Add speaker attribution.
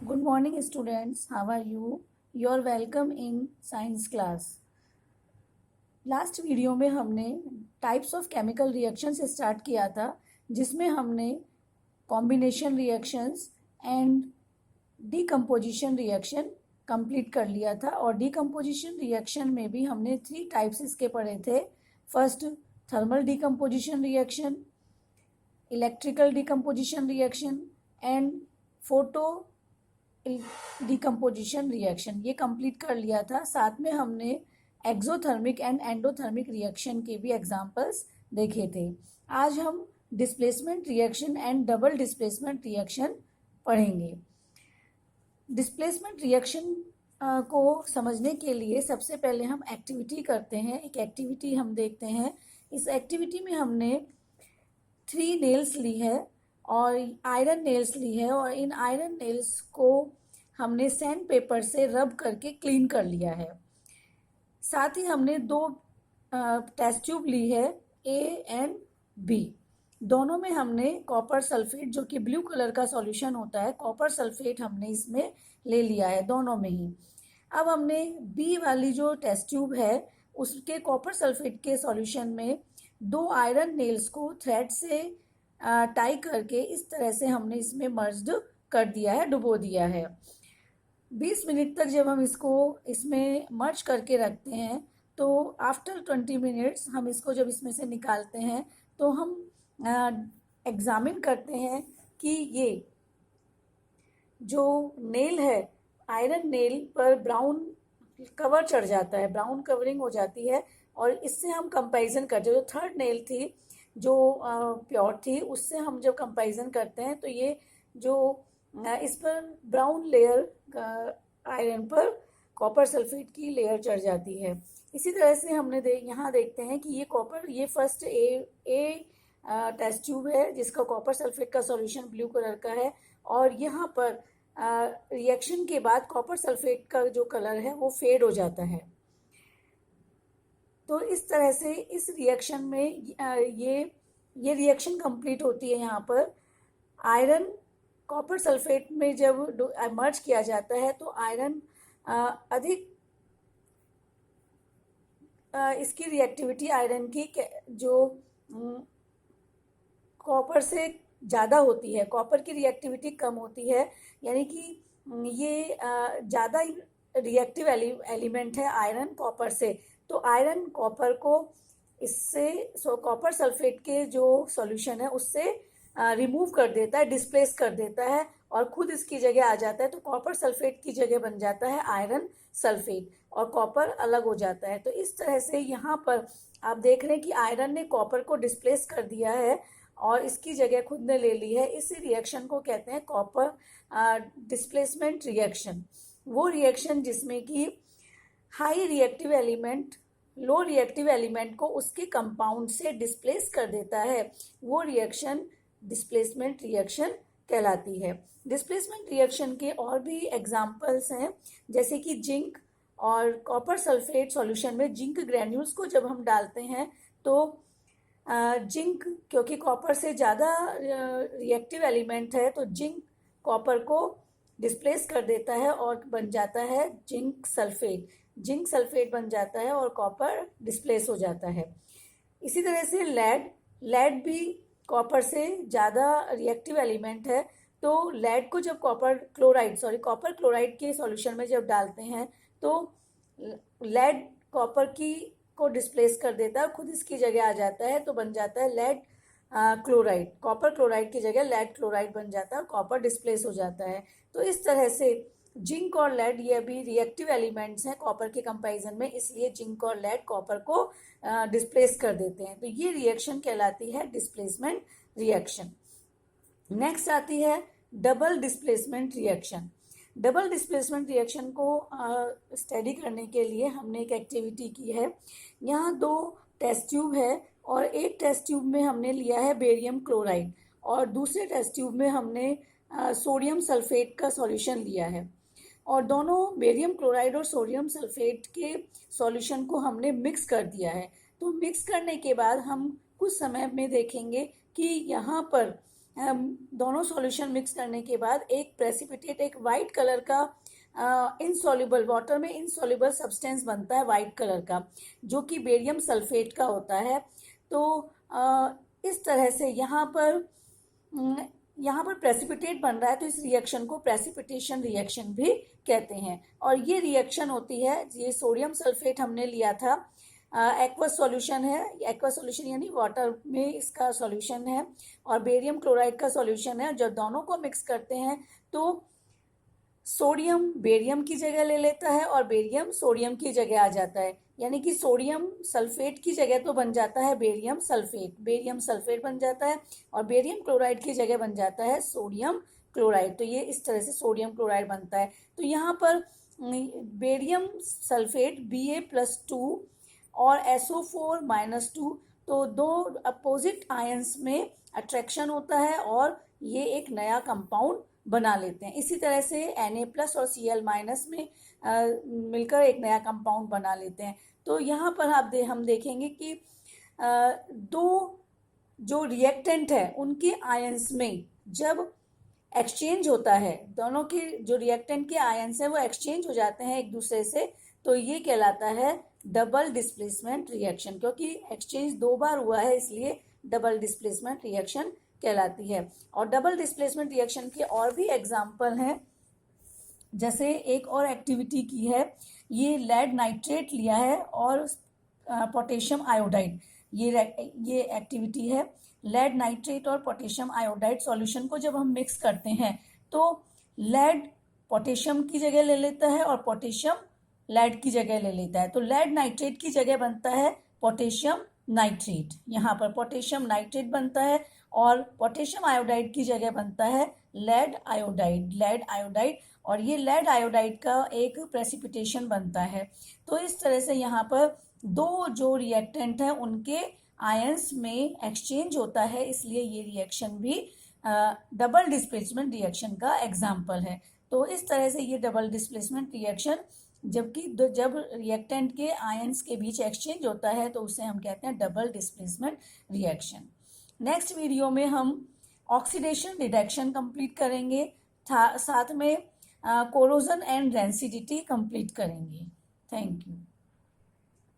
Speaker 1: Good morning students, how are you? You are welcome in science class. Last video में हमने types of chemical reaction से start किया था, जिसमें हमने combination reactions and decomposition reaction complete कर लिया था। और डीकम्पोजिशन रिएक्शन में भी हमने 3 टाइप्स इसके पढ़े थे। First thermal decomposition reaction, electrical decomposition reaction and photo decomposition reaction, ये कंप्लीट कर लिया था। साथ में हमने एक्सोथर्मिक एंड एंडोथर्मिक रिएक्शन के भी एग्जांपल्स देखे थे। आज हम displacement reaction and double displacement reaction पढ़ेंगे। डिस्प्लेसमेंट रिएक्शन को समझने के लिए सबसे पहले हम एक्टिविटी करते हैं। एक एक्टिविटी हम देखते हैं। इस एक्टिविटी में हमने 3 नेल्स ली है और आयरन नेल्स ली है, और इन आयरन नेल्स को हमने सैंड पेपर से रब करके क्लीन कर लिया है। साथ ही हमने 2 टेस्ट ट्यूब ली है, ए एंड बी। दोनों में हमने कॉपर सल्फेट, जो कि ब्लू कलर का सॉल्यूशन होता है, कॉपर सल्फेट हमने इसमें ले लिया है दोनों में ही। अब हमने बी वाली जो टेस्ट ट्यूब है उसके कॉपर सल्फेट के सॉल्यूशन में 2 आयरन नेल्स को थ्रेड से टाई करके इस तरह से हमने इसमें मर्ज्ड कर दिया है, डुबो दिया है। 20 मिनट तक जब हम इसको इसमें मर्ज करके रखते हैं तो आफ्टर 20 मिनट्स हम इसको जब इसमें से निकालते हैं तो हम एग्जामिन करते हैं कि ये जो नेल है, आयरन नेल पर ब्राउन कवर चढ़ जाता है, ब्राउन कवरिंग हो जाती है, और इससे हम कंपैरिजन करते हैं। जो थर्ड नेल थी जो प्योर थी, उससे हम जब कंपैरिजन करते हैं तो ये जो इस पर ब्राउन लेयर आयरन पर कॉपर सल्फेट की लेयर चढ़ जाती है। इसी तरह से हमने यहाँ देखते हैं कि ये फर्स्ट ए टेस्ट ट्यूब है जिसका कॉपर सल्फेट का सॉल्यूशन ब्लू कलर का है, और यहाँ पर रिएक्शन के बाद कॉपर सल्फेट का जो कलर है वो फेड हो जाता है। तो इस तरह से इस रिएक्शन में ये रिएक्शन कंप्लीट होती है। यहाँ पर आयरन कॉपर सल्फेट में जब मर्ज किया जाता है तो आयरन अधिक इसकी रिएक्टिविटी आयरन की जो कॉपर से ज़्यादा होती है, कॉपर की रिएक्टिविटी कम होती है, यानी कि ये ज़्यादा रिएक्टिव एलिमेंट है आयरन कॉपर से। तो आयरन कॉपर को इससे कॉपर सल्फेट के जो सॉल्यूशन है उससे रिमूव कर देता है, डिस्प्लेस कर देता है, और खुद इसकी जगह आ जाता है। तो कॉपर सल्फेट की जगह बन जाता है आयरन सल्फेट, और कॉपर अलग हो जाता है। तो इस तरह से यहाँ पर आप देख रहे हैं कि आयरन ने कॉपर को डिस्प्लेस कर दिया है और इसकी जगह खुद ने ले ली है। इस रिएक्शन को कहते हैं कॉपर डिस्प्लेसमेंट रिएक्शन। वो रिएक्शन जिसमें कि high reactive element low reactive element को उसके कंपाउंड से डिस्प्लेस कर देता है, वो रिएक्शन डिस्प्लेसमेंट रिएक्शन कहलाती है। डिस्प्लेसमेंट रिएक्शन के और भी एग्जाम्पल्स हैं, जैसे कि जिंक और कॉपर सल्फेट सॉल्यूशन में जिंक ग्रैन्यूल्स को जब हम डालते हैं तो जिंक, क्योंकि कॉपर से ज़्यादा रिएक्टिव एलिमेंट है, तो जिंक कॉपर को डिस्प्लेस कर देता है और बन जाता है जिंक सल्फेट। जिंक सल्फेट बन जाता है और कॉपर डिस्प्लेस हो जाता है। इसी तरह से लेड भी कॉपर से ज़्यादा रिएक्टिव एलिमेंट है, तो लेड को जब कॉपर क्लोराइड के सॉल्यूशन में जब डालते हैं तो लेड कॉपर को डिस्प्लेस कर देता है, खुद इसकी जगह आ जाता है, तो बन जाता है लेड क्लोराइड। कॉपर क्लोराइड की जगह लेड क्लोराइड बन जाता है और कॉपर डिस्प्लेस हो जाता है। तो इस तरह से जिंक और लेड ये भी रिएक्टिव एलिमेंट्स हैं कॉपर के कंपैरिजन में, इसलिए जिंक और लेड कॉपर को डिस्प्लेस कर देते हैं। तो ये रिएक्शन कहलाती है डिस्प्लेसमेंट रिएक्शन। नेक्स्ट आती है double displacement reaction. Double displacement reaction को स्टडी करने के लिए हमने एक एक्टिविटी की है। यहाँ 2 टेस्ट ट्यूब है, और एक टेस्ट ट्यूब में हमने लिया है बेरियम क्लोराइड, और दूसरे टेस्ट ट्यूब में हमने सोडियम सल्फेट का सॉल्यूशन लिया है, और दोनों बेरियम क्लोराइड और सोडियम सल्फेट के सॉल्यूशन को हमने मिक्स कर दिया है। तो मिक्स करने के बाद हम कुछ समय में देखेंगे कि यहाँ पर दोनों सॉल्यूशन मिक्स करने के बाद एक प्रेसिपिटेट, एक वाइट कलर का इनसॉल्युबल, वाटर में इनसॉल्युबल सब्सटेंस बनता है वाइट कलर का, जो कि बेरियम सल्फेट का होता है। तो इस तरह से यहाँ पर प्रेसिपिटेट बन रहा है, तो इस रिएक्शन को प्रेसिपिटेशन रिएक्शन भी कहते हैं। और ये रिएक्शन होती है, ये सोडियम सल्फेट हमने लिया था, एक्वस सॉल्यूशन है, एक्वस सॉल्यूशन यानी वाटर में इसका सॉल्यूशन है, और बेरियम क्लोराइड का सॉल्यूशन है। जब दोनों को मिक्स करते हैं तो सोडियम बेरियम की जगह ले लेता है और बेरियम सोडियम की जगह आ जाता है, यानी कि सोडियम सल्फेट की जगह तो बन जाता है बेरियम सल्फेट बन जाता है, और बेरियम क्लोराइड की जगह बन जाता है सोडियम क्लोराइड। तो ये इस तरह से सोडियम क्लोराइड बनता है। तो यहाँ पर बेरियम सल्फेट Ba+2 और SO4-2, तो दो अपोजिट आयंस में अट्रैक्शन होता है और ये एक नया कंपाउंड बना लेते हैं। इसी तरह से Na+ और Cl- में मिलकर एक नया कंपाउंड बना लेते हैं। तो यहाँ पर हम देखेंगे कि दो जो रिएक्टेंट है उनके आयंस में जब एक्सचेंज होता है, दोनों के जो रिएक्टेंट के आयंस हैं वो एक्सचेंज हो जाते हैं एक दूसरे से, तो ये कहलाता है डबल डिस्प्लेसमेंट रिएक्शन। क्योंकि एक्सचेंज 2 बार हुआ है इसलिए डबल डिस्प्लेसमेंट रिएक्शन कहलाती है। और डबल डिस्प्लेसमेंट रिएक्शन के और भी एग्जाम्पल हैं, जैसे एक और एक्टिविटी की है, ये लेड नाइट्रेट लिया है और पोटेशियम आयोडाइड, ये एक्टिविटी है। लेड नाइट्रेट और पोटेशियम आयोडाइड सॉल्यूशन को जब हम मिक्स करते हैं तो लेड पोटेशियम की जगह ले लेता है और पोटेशियम लेड की जगह ले लेता है। तो लेड नाइट्रेट की जगह बनता है पोटेशियम नाइट्रेट, यहाँ पर पोटेशियम नाइट्रेट बनता है, और पोटेशियम आयोडाइड की जगह बनता है लेड आयोडाइड, और ये लेड आयोडाइड का एक प्रेसिपिटेशन बनता है। तो इस तरह से यहाँ पर दो जो रिएक्टेंट हैं उनके आयंस में एक्सचेंज होता है, इसलिए ये रिएक्शन भी डबल डिस्प्लेसमेंट रिएक्शन का एग्जाम्पल है। तो इस तरह से ये डबल डिस्प्लेसमेंट रिएक्शन, जब रिएक्टेंट के आयंस के बीच एक्सचेंज होता है तो उसे हम कहते हैं double displacement reaction. Next video में हम ऑक्सीडेशन रिडक्शन कंप्लीट करेंगे, साथ में कोरोजन एंड रेंसिडिटी कंप्लीट करेंगे। Thank you.